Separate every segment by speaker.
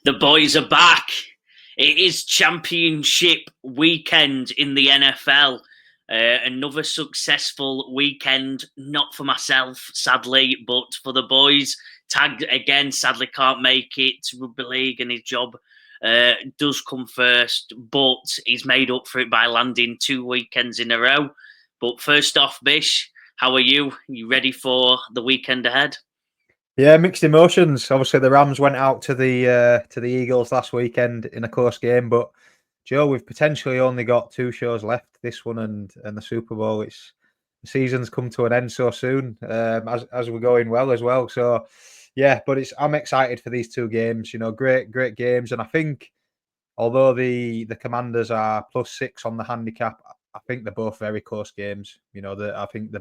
Speaker 1: The boys are back. It is championship weekend in the NFL. Another successful weekend, not for myself, sadly, but for the boys. Tagged again, sadly can't make it to rugby league, and his job does come first, but he's made up for it by landing 2 weekends in a row. But first off, Bish, how are you? You ready for the weekend ahead?
Speaker 2: Yeah, mixed emotions. Obviously, the Rams went out to the Eagles last weekend in a close game, but Joe, we've potentially only got 2 shows left. This one and the Super Bowl. The season's come to an end so soon, as we're going well as well. So, yeah, but I'm excited for these 2 games. Great games, and I think although the Commanders are +6 on the handicap, I think they're both very close games. I think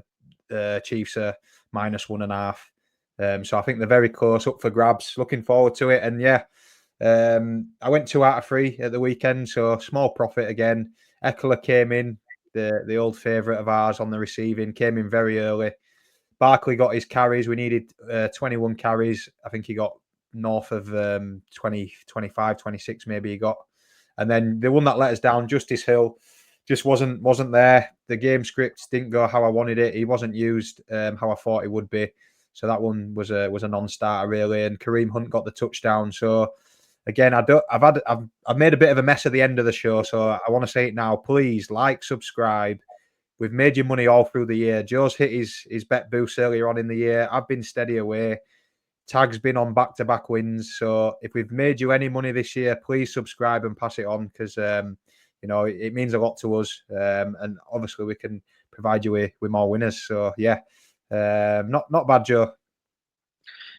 Speaker 2: the Chiefs are -1.5. So I think they're very close, up for grabs. Looking forward to it. And yeah, I went 2 out of 3 at the weekend, so small profit again. Eckler came in, the old favourite of ours on the receiving, came in very early. Barkley got his carries. We needed 21 carries. I think he got north of 20, 25, 26 maybe he got. And then the one that let us down, Justice Hill, just wasn't there. The game script didn't go how I wanted it. He wasn't used how I thought he would be. So that one was a non-starter really, and Kareem Hunt got the touchdown. So again, I've made a bit of a mess at the end of the show. So I want to say it now. Please like, subscribe. We've made you money all through the year. Joe's hit his bet boost earlier on in the year. I've been steady away. Tag's been on back-to-back wins. So if we've made you any money this year, please subscribe and pass it on because it means a lot to us. And obviously we can provide you with more winners. So yeah. Not bad, Joe.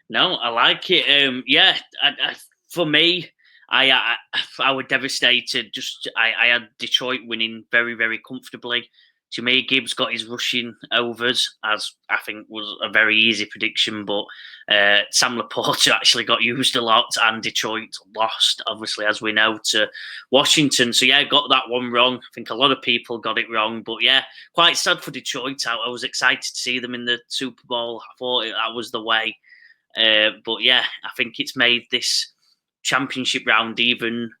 Speaker 1: No, I like it. For me, I was devastated. I had Detroit winning very, very comfortably. To me, Gibbs got his rushing overs, as I think was a very easy prediction. But Sam Laporta actually got used a lot, and Detroit lost, obviously, as we know, to Washington. So yeah, got that one wrong. I think a lot of people got it wrong. But yeah, quite sad for Detroit. I was excited to see them in the Super Bowl. I thought that was the way. But yeah, I think it's made this championship round even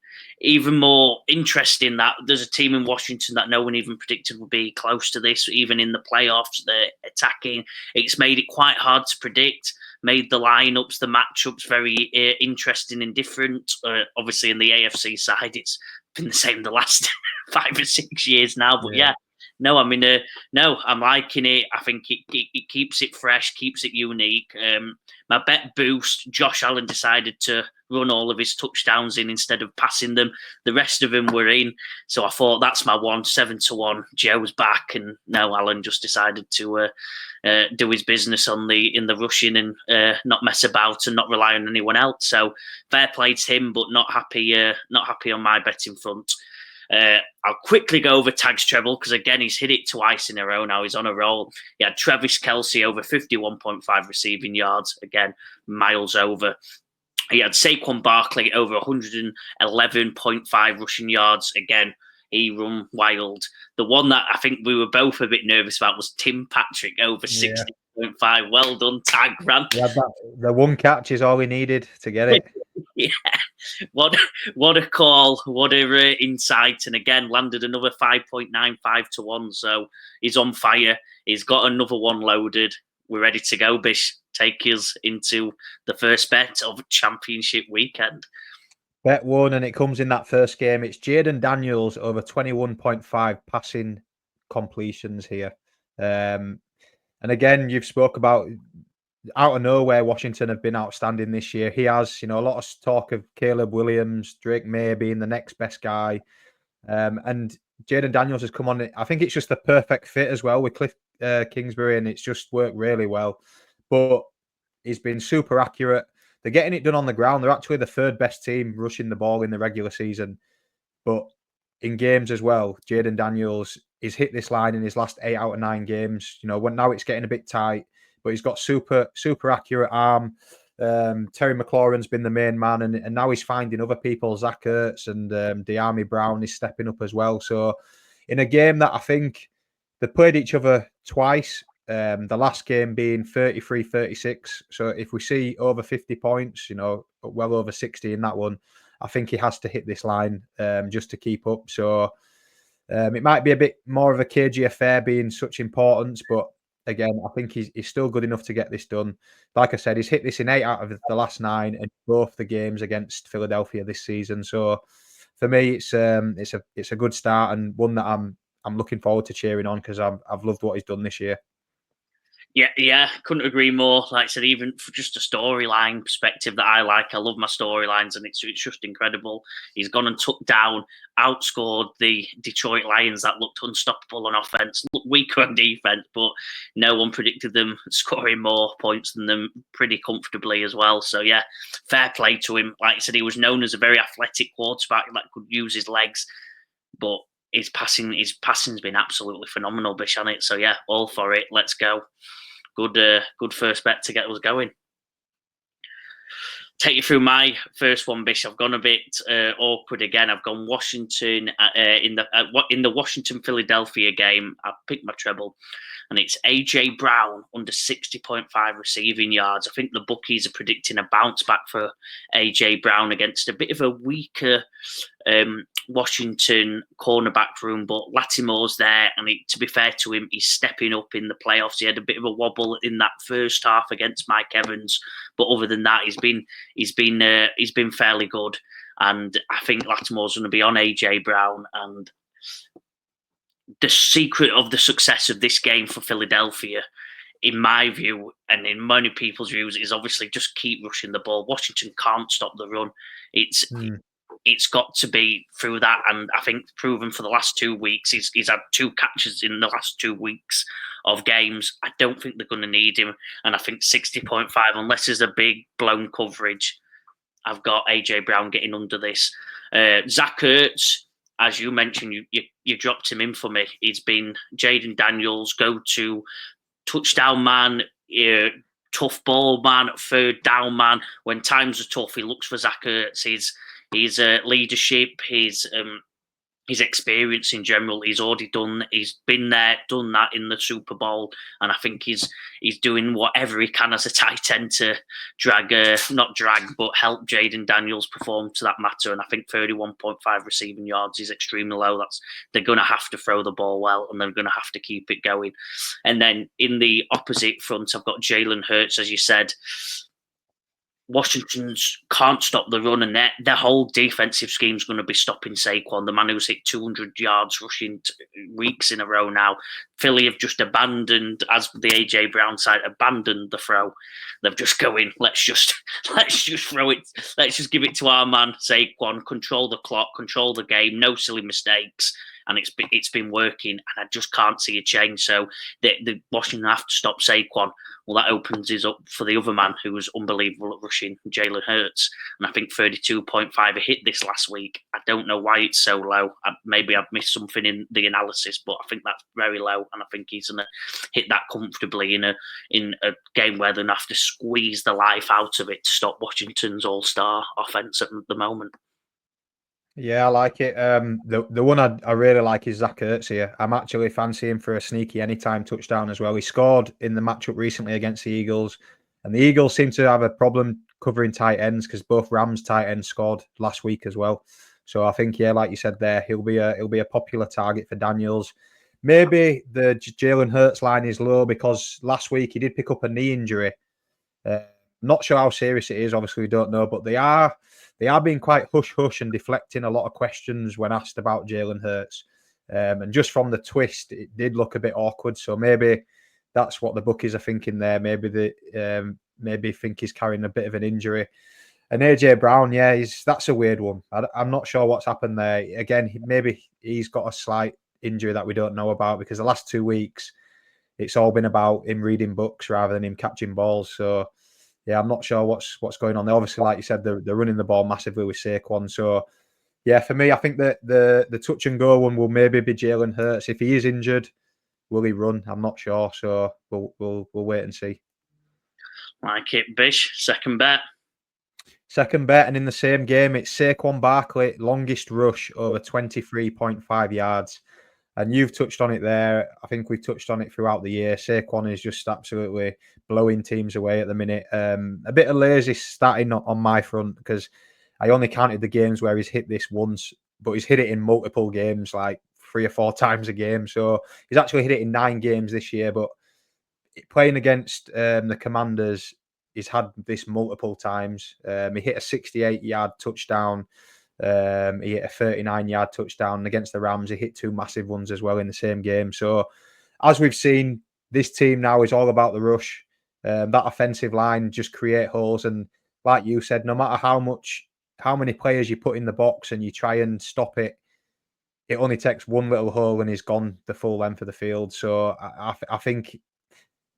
Speaker 1: more interesting, that there's a team in Washington that no one even predicted would be close to this, even in the playoffs. They're attacking. It's made it quite hard to predict, made the lineups, the matchups very interesting and different. Obviously, in the AFC side, it's been the same the last 5 or 6 years now. But yeah. No, I'm liking it. I think it keeps it fresh, keeps it unique. My bet boost, Josh Allen decided to run all of his touchdowns in instead of passing them. The rest of them were in. So I thought that's my one, 7-1. Joe's back, and now Allen just decided to do his business in the rushing and not mess about and not rely on anyone else. So fair play to him, but not happy on my betting front. I'll quickly go over Tag's treble because again he's hit it twice in a row now. He's on a roll. He had Travis Kelce over 51.5 receiving yards, again miles over. He had Saquon Barkley over 111.5 rushing yards, again he run wild. The one that I think we were both a bit nervous about was Tim Patrick over 60.5. Well done, Tag.
Speaker 2: Yeah, the one catch is all he needed to get it.
Speaker 1: Yeah, what a call, what a insight, and again landed another 5.95 to 1. So he's on fire. He's got another one loaded. We're ready to go, Bish. Take us into the first bet of championship weekend.
Speaker 2: Bet 1, and it comes in that first game. It's Jaden Daniels over 21.5 passing completions here. And again, you've spoke about out of nowhere, Washington have been outstanding this year. He has, a lot of talk of Caleb Williams, Drake May being the next best guy. And Jaden Daniels has come on. I think it's just the perfect fit as well with Cliff Kingsbury, and it's just worked really well. But he's been super accurate. They're getting it done on the ground. They're actually the 3rd best team rushing the ball in the regular season. But in games as well, Jaden Daniels has hit this line in his last 8 out of 9 games. When now it's getting a bit tight, but he's got super accurate arm. Terry McLaurin's been the main man, and now he's finding other people. Zach Ertz and De'Ami Brown is stepping up as well. So in a game that I think they played each other twice, the last game being 33-36. So if we see over 50 points, well over 60 in that one. I think he has to hit this line just to keep up. So it might be a bit more of a cagey affair being such importance, but again, I think he's still good enough to get this done. Like I said, he's hit this in 8 out of the last 9 and both the games against Philadelphia this season. So for me, it's a good start and one that I'm looking forward to cheering on because I've loved what he's done this year.
Speaker 1: Yeah, couldn't agree more. Like I said, even for just a storyline perspective that I like, I love my storylines, and it's just incredible. He's gone and took down, outscored the Detroit Lions that looked unstoppable on offense, looked weaker on defense, but no one predicted them scoring more points than them pretty comfortably as well. So yeah, fair play to him. Like I said, he was known as a very athletic quarterback that could use his legs, but his passing's been absolutely phenomenal, Bish, on it. So yeah, all for it. Let's go. Good first bet to get us going. Take you through my first one, Bish. I've gone a bit awkward again. I've gone Washington in the Washington Philadelphia game. I picked my treble, and it's AJ Brown under 60.5 receiving yards. I think the bookies are predicting a bounce back for AJ Brown against a bit of a weaker Washington cornerback room, but Latimore's there, and to be fair to him, he's stepping up in the playoffs. He had a bit of a wobble in that first half against Mike Evans, but other than that, he's been fairly good. And I think Latimore's going to be on AJ Brown. And the secret of the success of this game for Philadelphia, in my view, and in many people's views, is obviously just keep rushing the ball. Washington can't stop the run. It's got to be through that, and I think proven for the last 2 weeks. He's had 2 catches in the last 2 weeks of games. I don't think they're going to need him, and I think 60.5, unless there's a big blown coverage, I've got AJ Brown getting under this. Zach Ertz, as you mentioned, you dropped him in for me. He's been Jaden Daniels' go-to touchdown man, tough ball man, third down man. When times are tough, he looks for Zach Ertz. His leadership, his experience in general. He's already he's been there, done that in the Super Bowl, and I think he's doing whatever he can as a tight end to help Jaden Daniels perform to that matter. And I think 31.5 receiving yards is extremely low. They're going to have to throw the ball well, and they're going to have to keep it going. And then in the opposite front, I've got Jalen Hurts, as you said. Washington's can't stop the run, and their whole defensive scheme is going to be stopping Saquon, the man who's hit 200 yards rushing weeks in a row now. Philly have just abandoned, as the AJ Brown side, abandoned the throw. They've just going, let's just throw it. Let's just give it to our man Saquon. Control the clock, control the game, no silly mistakes. And it's been working, and I just can't see a change. So the Washington have to stop Saquon. Well, that opens us up for the other man who was unbelievable at rushing, Jalen Hurts. And I think 32.5 hit this last week. I don't know why it's so low. Maybe I've missed something in the analysis, but I think that's very low. And I think he's going to hit that comfortably in a game where they're going to have to squeeze the life out of it to stop Washington's all-star offense at the moment.
Speaker 2: Yeah, I like it. The one I really like is Zach Ertz here. I'm actually fancying for a sneaky anytime touchdown as well. He scored in the matchup recently against the Eagles, and the Eagles seem to have a problem covering tight ends because both Rams tight ends scored last week as well. So I think, yeah, like you said there, he'll be a popular target for Daniels. Maybe the Jalen Hurts line is low because last week he did pick up a knee injury. Not sure how serious it is. Obviously, we don't know, but they are being quite hush-hush and deflecting a lot of questions when asked about Jalen Hurts. And just from the twist, it did look a bit awkward. So maybe that's what the bookies are thinking there. Maybe they think he's carrying a bit of an injury. And AJ Brown, yeah, that's a weird one. I'm not sure what's happened there. Again, maybe he's got a slight injury that we don't know about because the last 2 weeks, it's all been about him reading books rather than him catching balls. So, yeah, I'm not sure what's going on there. Obviously, like you said, they're running the ball massively with Saquon. So, yeah, for me, I think that the touch and go one will maybe be Jalen Hurts. If he is injured, will he run? I'm not sure. So we'll wait and see.
Speaker 1: Like it, Bish. Second bet.
Speaker 2: Second bet, and in the same game, it's Saquon Barkley, longest rush over 23.5 yards. And you've touched on it there. I think we've touched on it throughout the year. Saquon is just absolutely blowing teams away at the minute. A bit of lazy starting on my front because I only counted the games where he's hit this once, but he's hit it in multiple games, like 3 or 4 times a game. So he's actually hit it in 9 games this year. But playing against the Commanders, he's had this multiple times. He hit a 68-yard touchdown. He hit a 39-yard touchdown against the Rams. He hit 2 massive ones as well in the same game. So, as we've seen, this team now is all about the rush. That offensive line just create holes, and like you said, no matter how many players you put in the box and you try and stop it, it only takes one little hole and he's gone the full length of the field. So, I think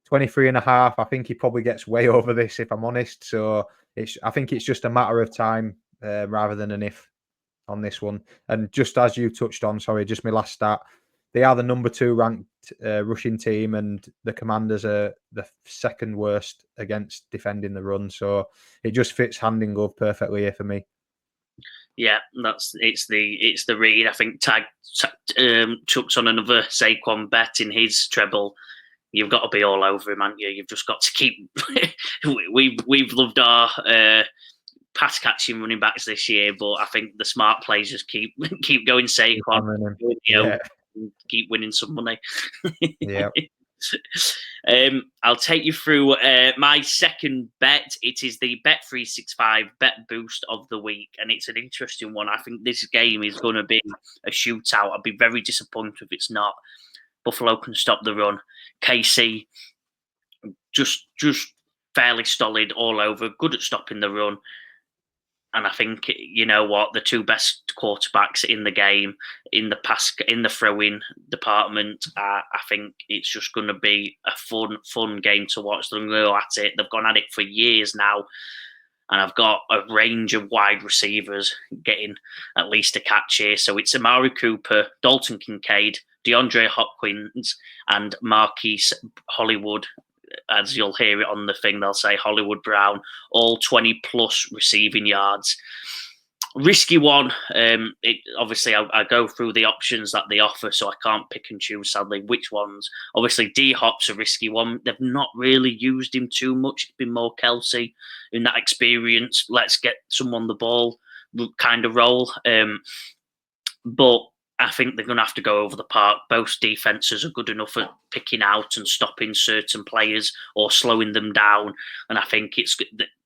Speaker 2: 23 and a half. I think he probably gets way over this, if I'm honest. So, I think it's just a matter of time rather than an if on this one. And just as you touched on, sorry, just my last stat, they are the number 2 ranked rushing team, and the Commanders are the second worst against defending the run. So it just fits hand in glove perfectly here for me.
Speaker 1: Yeah, it's the read. I think Tag chucks on another Saquon bet in his treble. You've got to be all over him, haven't you? You've just got to keep. we've loved our pass catching running backs this year, but I think the smart players just keep going Saquon, keep winning some money.
Speaker 2: Yeah.
Speaker 1: I'll take you through my second bet. It is the Bet365 Bet Boost of the week, and it's an interesting one. I think this game is going to be a shootout. I'd be very disappointed if it's not. Buffalo can stop the run. KC just fairly solid all over, good at stopping the run. And I think, you know what, the 2 best quarterbacks in the game, in the throwing department, I think it's just going to be a fun game to watch. They're going to go at it. They've gone at it for years now. And I've got a range of wide receivers getting at least a catch here. So it's Amari Cooper, Dalton Kincaid, DeAndre Hopkins, and Marquise Hollywood. As you'll hear it on the thing, they'll say Hollywood Brown, all 20 plus receiving yards. Risky one. Obviously, I go through the options that they offer, so I can't pick and choose, sadly, which ones. Obviously, D-Hop's a risky one. They've not really used him too much. It's been more Kelsey in that experience. Let's get someone the ball kind of role. But I think they're going to have to go over the park. Both defenses are good enough at picking out and stopping certain players or slowing them down. And I think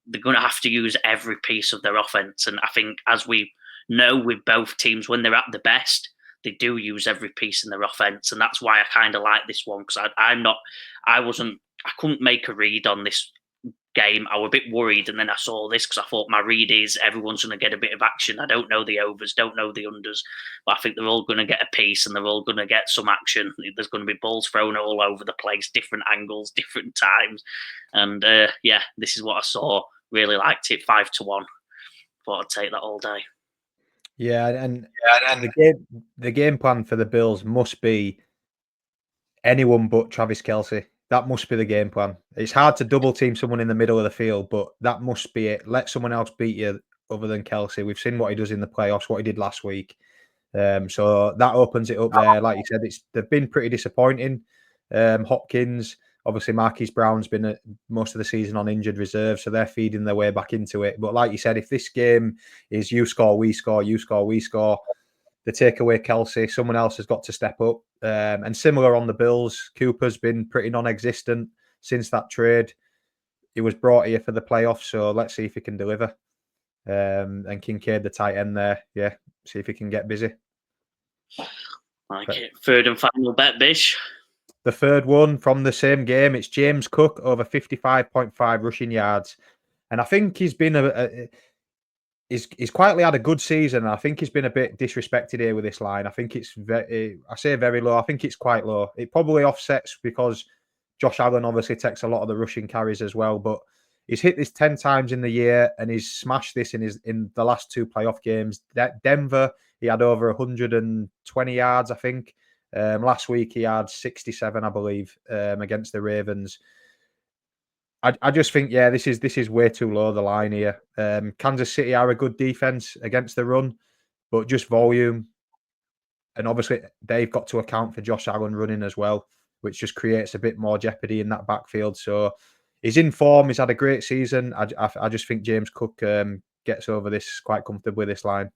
Speaker 1: they're going to have to use every piece of their offense. And I think, as we know with both teams, when they're at the best, they do use every piece in their offense. And that's why I kind of like this one, because I couldn't make a read on this game. I was a bit worried, and then I saw this because I thought my read is everyone's going to get a bit of action. I don't know the overs, don't know the unders, but I think they're all going to get a piece and they're all going to get some action. There's going to be balls thrown all over the place, different angles, different times, and this is what I saw. Really liked it. 5-1. Thought I'd take that all day.
Speaker 2: Yeah, and the game plan for the Bills must be anyone but Travis Kelce. That must be the game plan. It's hard to double team someone in the middle of the field, but that must be it. Let someone else beat you other than Kelce. We've seen what he does in the playoffs, what he did last week. So that opens it up there. Like you said, they've been pretty disappointing. Hopkins, obviously Marquise Brown's been most of the season on injured reserve, so they're feeding their way back into it. But like you said, if this game is you score, we score, you score, we score, they take away Kelce, someone else has got to step up. And similar on the Bills, Cooper's been pretty non-existent since that trade. He was brought here for the playoffs, so let's see if he can deliver. And Kincaid, the tight end there, see if he can get busy.
Speaker 1: It. Third and final bet, Bish.
Speaker 2: The third one from the same game, it's James Cook over 55.5 rushing yards. And I think he's been he's quietly had a good season. I think he's been a bit disrespected here with this line. I think it's I say very low. I think it's quite low. It probably offsets because Josh Allen obviously takes a lot of the rushing carries as well. But he's hit this 10 times in the year and he's smashed this in the last 2 playoff games. Denver, he had over 120 yards, I think. Last week he had 67, I believe, against the Ravens. I just think, this is way too low, the line here. Kansas City are a good defense against the run, but just volume. and obviously they've got to account for Josh Allen running as well, which just creates a bit more jeopardy in that backfield. So he's in form. He's had a great season. I just think James Cook gets over this quite comfortably, this line.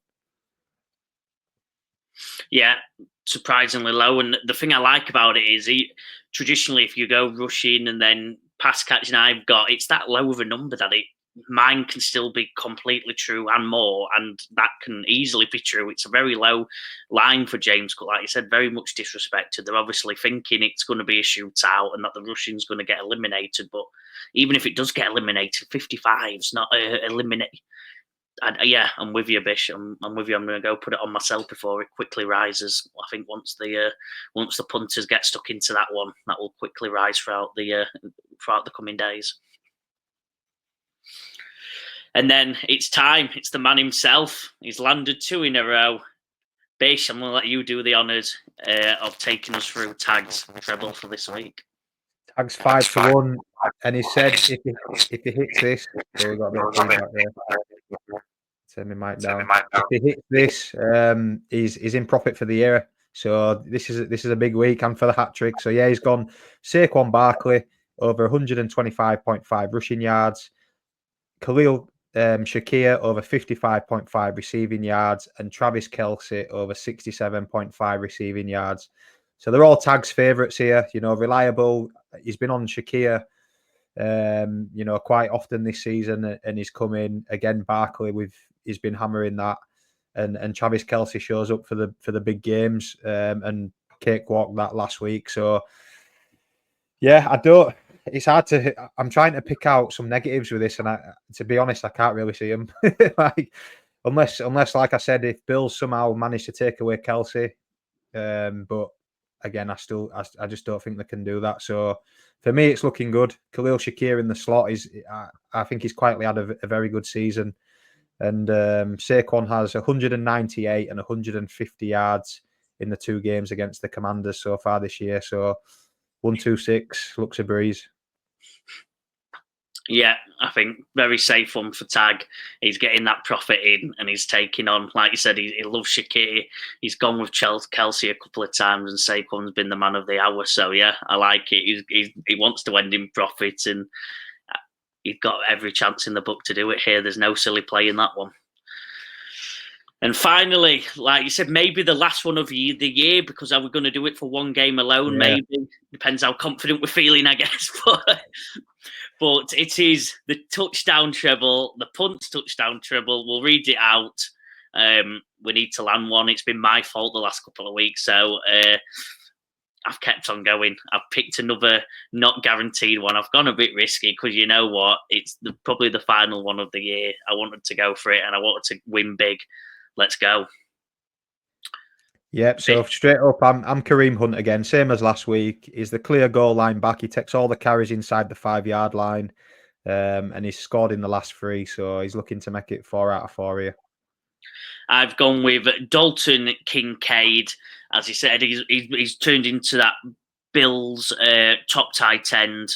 Speaker 1: Yeah, surprisingly low. And the thing I like about it is traditionally, if you go rushing and then pass catching, it's that low of a number that mine can still be completely true and more, and that can easily be true. It's a very low line for James Cook. Like you said, very much disrespected. They're obviously thinking it's going to be a shootout and that the rushing's going to get eliminated. But even if it does get eliminated, 55's not eliminated. I'm with you, Bish. I'm with you. I'm going to go put it on myself before it quickly rises. I think once the punters get stuck into that one, that will quickly rise throughout the coming days. And then it's time. It's the man himself. He's landed 2 in a row. Bish, I'm going to let you do the honours of taking us through Tag's treble for this week.
Speaker 2: Tag's 5-1, and he said if he hits this, so we got a bit of feedback there. Turn my mic down. If he hits this, he's in profit for the year. So this is a big week and for the hat trick. So yeah, he's gone Saquon Barkley over 125.5 rushing yards, Khalil Shakir over 55.5 receiving yards, and Travis Kelce over 67.5 receiving yards. So they're all Tag's favourites here. Reliable. He's been on Shakir, quite often this season, and he's come in again. Barkley, he's been hammering that, and Travis Kelce shows up for the big games, and cakewalk that last week. So yeah, it's hard to. I'm trying to pick out some negatives with this, and to be honest, I can't really see them. unless, like I said, if Bills somehow manage to take away Kelce, but again, I just don't think they can do that. So for me, it's looking good. Khalil Shakir in the slot I think he's quietly had a very good season, and Saquon has 198 and 150 yards in the 2 games against the Commanders so far this year. So 126 looks a breeze.
Speaker 1: Yeah, I think very safe one for Tag. He's getting that profit in, and he's taking on, like you said, he loves Shakir. He's gone with Kelce a couple of times, and Saquon's been the man of the hour. So yeah, I like it. He wants to end in profit, and he's got every chance in the book to do it here. There's no silly play in that one. And finally, like you said, maybe the last one of the year, because are we going to do it for one game alone? Yeah. Maybe. Depends how confident we're feeling, I guess. But it is the touchdown treble, the punt touchdown treble. We'll read it out. We need to land one. It's been my fault the last couple of weeks. So I've kept on going. I've picked another not guaranteed one. I've gone a bit risky because you know what? It's probably the final one of the year. I wanted to go for it and I wanted to win big. Let's go.
Speaker 2: Yep, so straight up, I'm Kareem Hunt again, same as last week. He's the clear goal line back. He takes all the carries inside the 5-yard line, and he's scored in the last 3, so he's looking to make it 4 out of 4 here.
Speaker 1: I've gone with Dalton Kincaid. As he said, he's turned into that Bills top tight end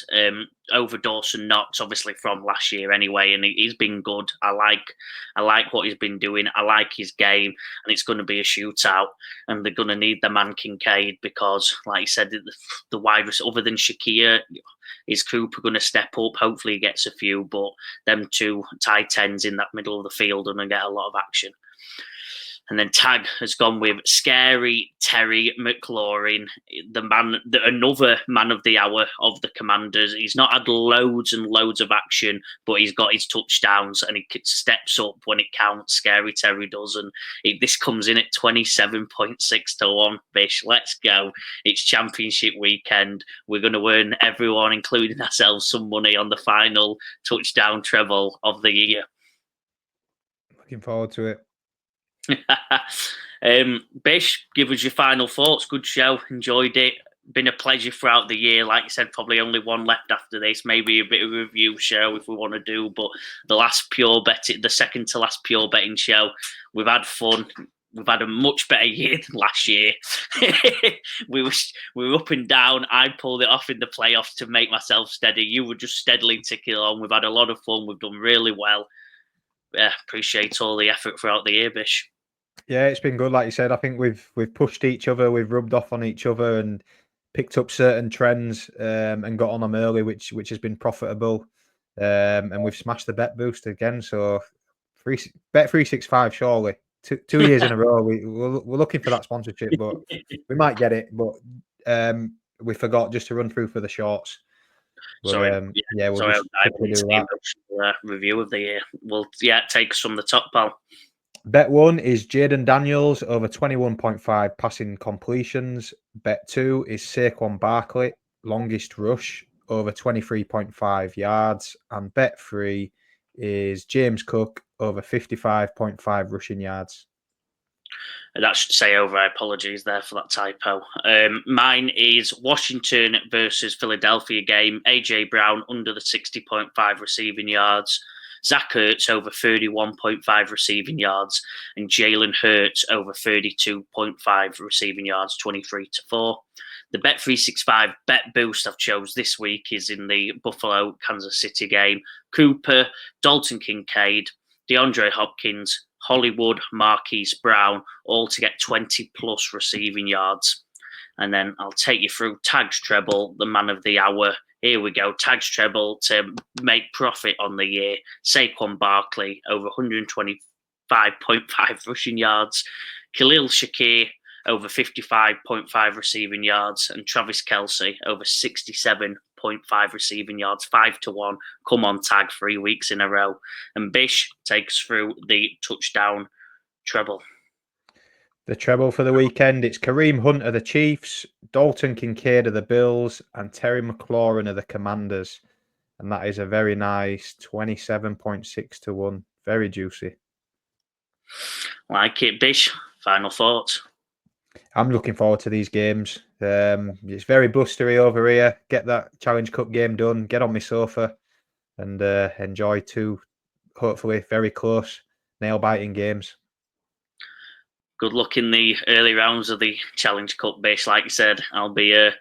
Speaker 1: over Dawson Knox, obviously from last year anyway, and he's been good. I like what he's been doing. I like his game, and it's going to be a shootout, and they're going to need the man Kincaid because, like you said, the wide receiver other than Shakir, is Cooper going to step up? Hopefully he gets a few, but them 2 tight ends in that middle of the field are going to get a lot of action. And then Tag has gone with Scary Terry McLaurin, another man of the hour of the Commanders. He's not had loads and loads of action, but he's got his touchdowns and he steps up when it counts. Scary Terry does. And this comes in at 27.6 to 1. Bish, let's go. It's championship weekend. We're going to earn everyone, including ourselves, some money on the final touchdown treble of the year.
Speaker 2: Looking forward to it.
Speaker 1: Bish, give us your final thoughts. Good show, enjoyed it. Been a pleasure throughout the year. Like you said, probably only one left after this. Maybe a bit of a review show if we want to do. But the second to last pure betting show, we've had fun. We've had a much better year than last year. we were up and down. I pulled it off in the playoffs to make myself steady. You were just steadily ticking along. We've had a lot of fun. We've done really well. Yeah, appreciate all the effort throughout the year, Bish.
Speaker 2: Yeah, it's been good. Like you said, I think we've pushed each other, we've rubbed off on each other, and picked up certain trends and got on them early, which has been profitable. And we've smashed the bet boost again. So bet 365 surely 2 years in a row. We're looking for that sponsorship, but we might get it. But we forgot just to run through for the shorts. But
Speaker 1: Sorry,
Speaker 2: yeah, we'll
Speaker 1: sorry,
Speaker 2: just
Speaker 1: I
Speaker 2: quickly
Speaker 1: haven't
Speaker 2: do
Speaker 1: seen
Speaker 2: that.
Speaker 1: the review of the year. Well, take us from the top, pal.
Speaker 2: Bet one is Jaden Daniels over 21.5 passing completions. Bet two is Saquon Barkley, longest rush over 23.5 yards. And bet three is James Cook over 55.5 rushing yards.
Speaker 1: That should say over. Apologies there for that typo. Mine is Washington versus Philadelphia game. AJ Brown under the 60.5 receiving yards. Zach Ertz over 31.5 receiving yards, and Jalen Hurts over 32.5 receiving yards, 23-4. The Bet365 bet boost I've chose this week is in the Buffalo Kansas City game. Cooper, Dalton Kincaid, DeAndre Hopkins, Hollywood, Marquise Brown, all to get 20 plus receiving yards. And then I'll take you through Tags Treble, the man of the hour. Here we go. Tags Treble to make profit on the year. Saquon Barkley over 125.5 rushing yards. Khalil Shakir over 55.5 receiving yards. And Travis Kelce over 67.5 receiving yards, 5-1. Come on, Tag, 3 weeks in a row. And Bish takes through the touchdown treble.
Speaker 2: The treble for the weekend, it's Kareem Hunt of the Chiefs, Dalton Kincaid of the Bills, and Terry McLaurin of the Commanders. And that is a very nice 27.6-1. Very juicy.
Speaker 1: Like it, Bish. Final thoughts.
Speaker 2: I'm looking forward to these games. It's very blustery over here. Get that Challenge Cup game done. Get on my sofa and enjoy two, hopefully, very close, nail-biting games.
Speaker 1: Good luck in the early rounds of the Challenge Cup, Bish. Like you said, I'll be a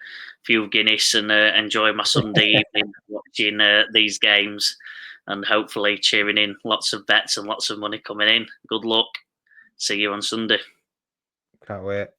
Speaker 1: few Guinness and enjoy my Sunday evening watching these games and hopefully cheering in lots of bets and lots of money coming in. Good luck. See you on Sunday.
Speaker 2: Can't wait.